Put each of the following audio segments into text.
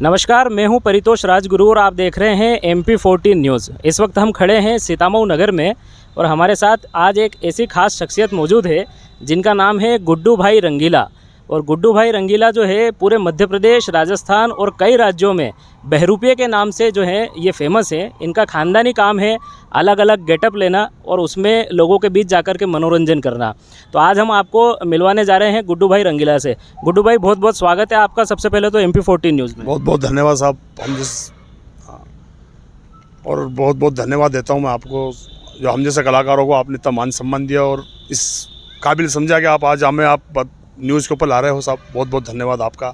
नमस्कार, मैं हूं परितोष राजगुरु और आप देख रहे हैं MP14 न्यूज़। इस वक्त हम खड़े हैं सीतामऊ नगर में और हमारे साथ आज एक ऐसी खास शख्सियत मौजूद है जिनका नाम है गुड्डू भाई रंगीला। और गुड्डू भाई रंगीला जो है पूरे मध्य प्रदेश, राजस्थान और कई राज्यों में बहरूपिये के नाम से जो है ये फेमस है। इनका ख़ानदानी काम है अलग अलग गेटअप लेना और उसमें लोगों के बीच जाकर के मनोरंजन करना। तो आज हम आपको मिलवाने जा रहे हैं गुड्डू भाई रंगीला से। गुड्डू भाई, बहुत बहुत स्वागत है आपका सबसे पहले तो MP14 न्यूज़ में। बहुत बहुत धन्यवाद साहब। और बहुत बहुत धन्यवाद देता हूं मैं आपको, जो हम जैसे कलाकारों को आपने इतना मान सम्मान दिया और इस काबिल समझा कि आप आज हमें आप न्यूज़ के ऊपर ला रहे हो साहब। बहुत बहुत धन्यवाद आपका।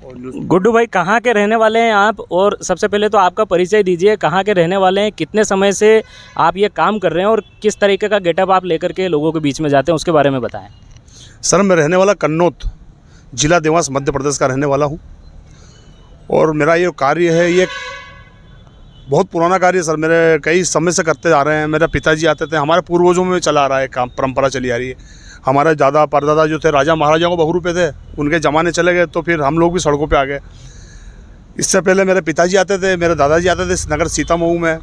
और गुड्डू भाई, कहाँ के रहने वाले हैं आप? और सबसे पहले तो आपका परिचय दीजिए, कहाँ के रहने वाले हैं, कितने समय से आप ये काम कर रहे हैं और किस तरीके का गेटअप आप लेकर के लोगों के बीच में जाते हैं, उसके बारे में बताएं। सर, मैं रहने वाला कन्नौत जिला देवास मध्य प्रदेश का रहने वाला हूँ और मेरा ये कार्य है, ये बहुत पुराना कार्य है सर। मेरे कई समय से करते आ रहे हैं। मेरे पिताजी आते थे, हमारे पूर्वजों में चला आ रहा है काम, परंपरा चली आ रही है। हमारे दादा परदादा जो थे राजा महाराजाओं को बहरूपे थे, उनके ज़माने चले गए तो फिर हम लोग भी सड़कों पे आ गए। इससे पहले मेरे पिताजी आते थे, मेरे दादाजी आते थे इस नगर सीतामऊ में,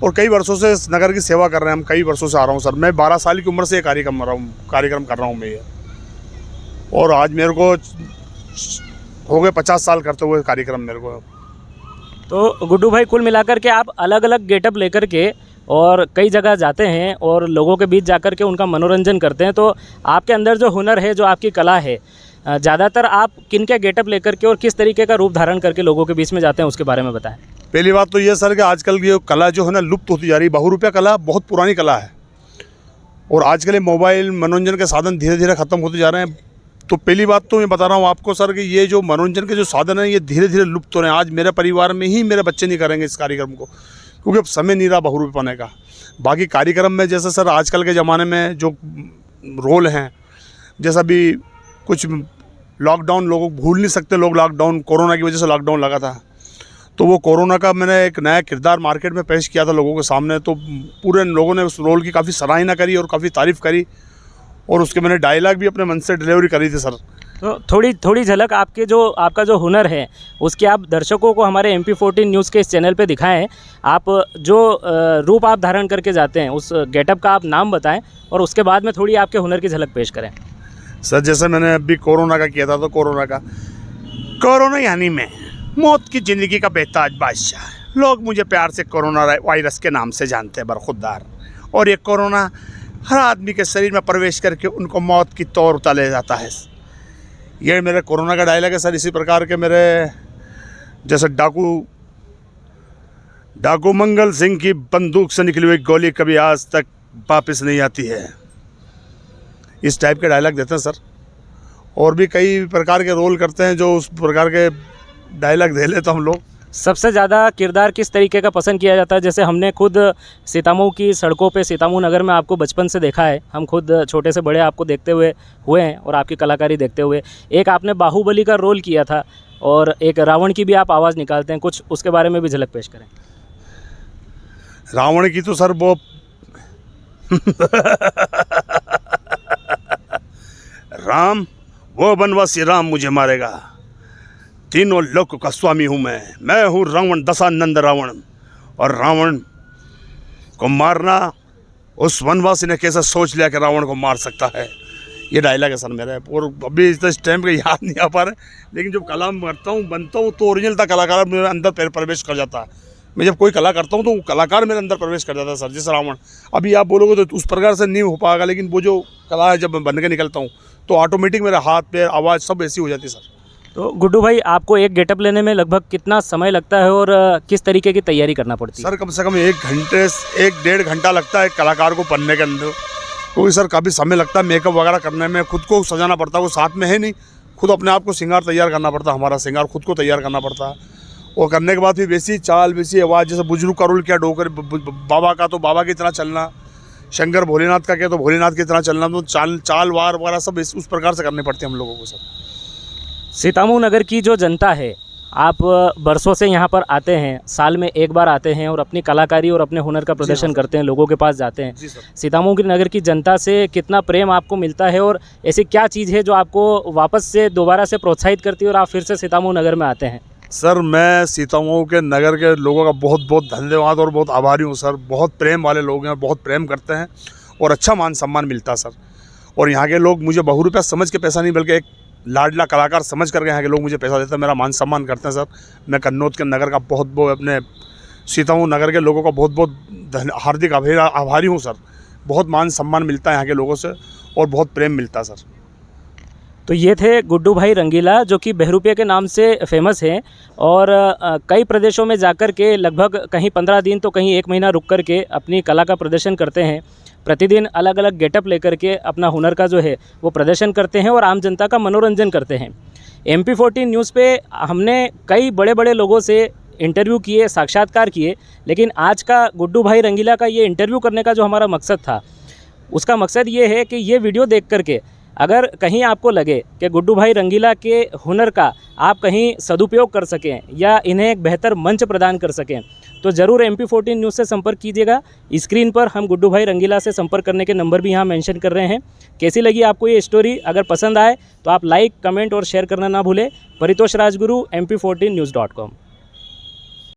और कई वर्षों से इस नगर की सेवा कर रहे हैं। हम कई वर्षों से आ रहा हूँ सर। मैं 12 साल की उम्र से ये कार्यक्रम कर रहा हूँ मैं ये, और आज मेरे को हो गए 50 साल करते हुए कार्यक्रम मेरे को। तो गुड्डू भाई, कुल मिलाकर के आप अलग अलग गेटअप लेकर के और कई जगह जाते हैं और लोगों के बीच जाकर के उनका मनोरंजन करते हैं। तो आपके अंदर जो हुनर है, जो आपकी कला है, ज़्यादातर आप किन के गेटअप लेकर के और किस तरीके का रूप धारण करके लोगों के बीच में जाते हैं, उसके बारे में बताएं। पहली बात तो ये सर कि आजकल की कला जो है ना लुप्त होती जा रही है। बहुरूपिया कला बहुत पुरानी कला है और आजकल ये मोबाइल मनोरंजन के साधन धीरे धीरे ख़त्म होते जा रहे हैं। तो पहली बात तो मैं बता रहा हूँ आपको सर कि ये जो मनोरंजन के जो साधन हैं ये धीरे धीरे लुप्त हो रहे हैं। आज मेरे परिवार में ही मेरे बच्चे नहीं करेंगे इस कार्यक्रम को, क्योंकि अब समय नहीं रहा बहुरूपी पाने का। बाकी कार्यक्रम में जैसे सर आजकल के ज़माने में जो रोल हैं, जैसा भी कुछ लॉकडाउन, लोग भूल नहीं सकते, लोग लॉकडाउन, कोरोना की वजह से लॉकडाउन लगा था, तो वो कोरोना का मैंने एक नया किरदार मार्केट में पेश किया था लोगों के सामने। तो पूरे लोगों ने उस रोल की काफ़ी सराहना करी और काफ़ी तारीफ़ करी, और उसके मैंने डायलॉग भी अपने मन से डिलीवरी करी थी सर। तो थोड़ी झलक आपका जो हुनर है उसकी आप दर्शकों को हमारे MP14 न्यूज़ के इस चैनल पे दिखाएं। आप जो रूप आप धारण करके जाते हैं उस गेटअप का आप नाम बताएं और उसके बाद में थोड़ी आपके हुनर की झलक पेश करें। सर, जैसे मैंने अभी कोरोना का किया था, तो कोरोना यानी मैं मौत की ज़िंदगी का बेताज बादशाह, लोग मुझे प्यार से कोरोना वायरस के नाम से जानते हैं बरखुरदार, और ये कोरोना हर आदमी के शरीर में प्रवेश करके उनको मौत की तौर उतार ले जाता है। ये मेरे कोरोना का डायलॉग है सर। इसी प्रकार के मेरे जैसे डाकू मंगल सिंह की बंदूक से निकली हुई गोली कभी आज तक वापस नहीं आती है, इस टाइप के डायलॉग देते हैं सर। और भी कई प्रकार के रोल करते हैं, जो उस प्रकार के डायलॉग दे लेते हम लोग। सबसे ज़्यादा किरदार किस तरीके का पसंद किया जाता है? जैसे हमने खुद सीतामऊ की सड़कों पे, सीतामऊ नगर में आपको बचपन से देखा है, हम खुद छोटे से बड़े आपको देखते हुए हैं और आपकी कलाकारी देखते हुए। एक आपने बाहुबली का रोल किया था और एक रावण की भी आप आवाज़ निकालते हैं, कुछ उसके बारे में भी झलक पेश करें। रावण की तो सर वो राम, वो बनवासी राम मुझे मारेगा, तीनों लोक का स्वामी हूँ मैं हूँ रावण, दशानंद रावण, और रावण को मारना उस वनवासी ने कैसे सोच लिया कि रावण को मार सकता है। ये डायलॉग है सर मेरा, और अभी इस टाइम पे याद नहीं आ पा रहे, लेकिन जब कला करता हूँ, बनता हूँ, तो ओरिजिनल था कलाकार मेरे अंदर प्रवेश कर जाता है। मैं जब कोई कला करता हूँ तो कलाकार मेरे अंदर प्रवेश कर जाता है सर। जैसे रावण अभी आप बोलोगे तो उस प्रकार से नहीं हो पाएगा, लेकिन वो जो कला है जब बन के निकलता हूँ तो ऑटोमेटिक मेरा हाथ पैर आवाज़ सब ऐसी हो जाती है सर। तो गुड्डू भाई, आपको एक गेटअप लेने में लगभग कितना समय लगता है और किस तरीके की तैयारी करना पड़ती है? सर, कम से कम 1 घंटा लगता है कलाकार को बनने के अंदर, क्योंकि सर काफ़ी समय लगता है मेकअप वगैरह करने में, खुद को सजाना पड़ता है, वो साथ में है नहीं, खुद अपने आप को श्रृंगार तैयार करना पड़ता है, हमारा श्रृंगार खुद को तैयार करना पड़ता है। और करने के बाद फिर वैसी चाल, वैसी आवाज़, जैसे बुजुर्ग का रोल किया डोकर बाबा का तो बाबा की तरह चलना, शंकर भोलेनाथ का किया तो भोलेनाथ की तरह चलना, तो चाल वार वगैरह सब उस प्रकार से करने पड़ते हैं हम लोगों को सर। सीतामऊ नगर की जो जनता है, आप बरसों से यहाँ पर आते हैं, साल में एक बार आते हैं और अपनी कलाकारी और अपने हुनर का प्रदर्शन करते हैं, लोगों के पास जाते हैं। सीतामऊ की नगर की जनता से कितना प्रेम आपको मिलता है और ऐसी क्या चीज़ है जो आपको वापस से दोबारा से प्रोत्साहित करती है और आप फिर से सीतामऊ नगर में आते हैं? सर मैं सीतामऊ के नगर के लोगों का बहुत बहुत धन्यवाद और बहुत आभारी हूँ सर। बहुत प्रेम वाले लोग हैं, बहुत प्रेम करते हैं और अच्छा मान सम्मान मिलता है सर। और यहाँ के लोग मुझे बहु रुपया समझ के पैसा नहीं, बल्कि एक लाडला कलाकार समझ करके यहाँ के लोग मुझे पैसा देते हैं, मेरा मान सम्मान करते हैं सर। मैं कन्नौज के नगर का बहुत बहुत, अपने सीतामऊ नगर के लोगों का बहुत बहुत हार्दिक आभारी हूँ सर। बहुत मान सम्मान मिलता है यहाँ के लोगों से और बहुत प्रेम मिलता है सर। तो ये थे गुड्डू भाई रंगीला, जो कि बहरूपिया के नाम से फेमस हैं और कई प्रदेशों में जाकर के लगभग कहीं 15 दिन तो कहीं 1 महीना रुक कर के अपनी कला का प्रदर्शन करते हैं। प्रतिदिन अलग अलग गेटअप लेकर के अपना हुनर का जो है वो प्रदर्शन करते हैं और आम जनता का मनोरंजन करते हैं। MP14 न्यूज़ पे हमने कई बड़े बड़े लोगों से इंटरव्यू किए, साक्षात्कार किए, लेकिन आज का गुड्डू भाई रंगीला का ये इंटरव्यू करने का जो हमारा मकसद था, उसका मकसद ये है कि ये वीडियो देख करके अगर कहीं आपको लगे कि गुड्डू भाई रंगीला के हुनर का आप कहीं सदुपयोग कर सकें या इन्हें एक बेहतर मंच प्रदान कर सकें, तो ज़रूर MP14 न्यूज़ से संपर्क कीजिएगा। स्क्रीन पर हम गुड्डू भाई रंगीला से संपर्क करने के नंबर भी यहाँ मेंशन कर रहे हैं। कैसी लगी आपको ये स्टोरी? अगर पसंद आए तो आप लाइक, कमेंट और शेयर करना ना भूलें। परितोष राजगुरु, MP14news.com।